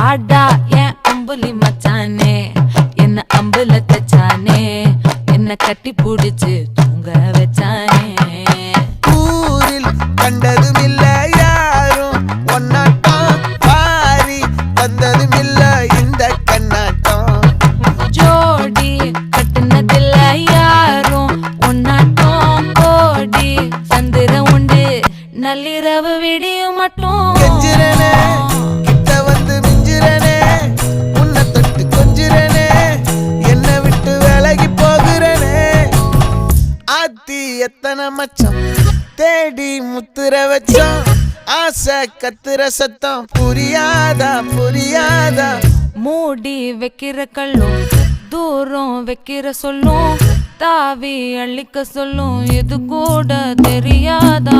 வாடா என் அம்புலி மச்சானே என்ன அம்புல தச்சானே என்ன கட்டி புடிச்சு தூங்க வச்சானே ஊரில் கண்டதும் இல்ல யாரும் ஒன்னாட்டம் பாரி வந்ததும் இல்ல இந்த கண்ணாட்டம் ஜோடி கட்டுனதில்ல யாரும் ஒன்னாட்டம் கோடி சந்திர உண்டு நள்ளிரவு விடியும் மட்டும் கெஞ்சிரனே கிட்ட வந்து மிஞ்சிரனே உன்னை தொட்டு கொஞ்சிரனே என்ன விட்டு விலகி போகிறனே ஆத்தி எத்தனை மச்சம் தேடி முத்துற வச்சோம் ஆசை கத்துற சத்தம் புரியாதா புரியாதா மூடி வைக்கிற கல்லும் தூரம் வைக்கிற சொல்லும் தாவி அள்ளிக்க சொல்லும் இது கூட தெரியாதா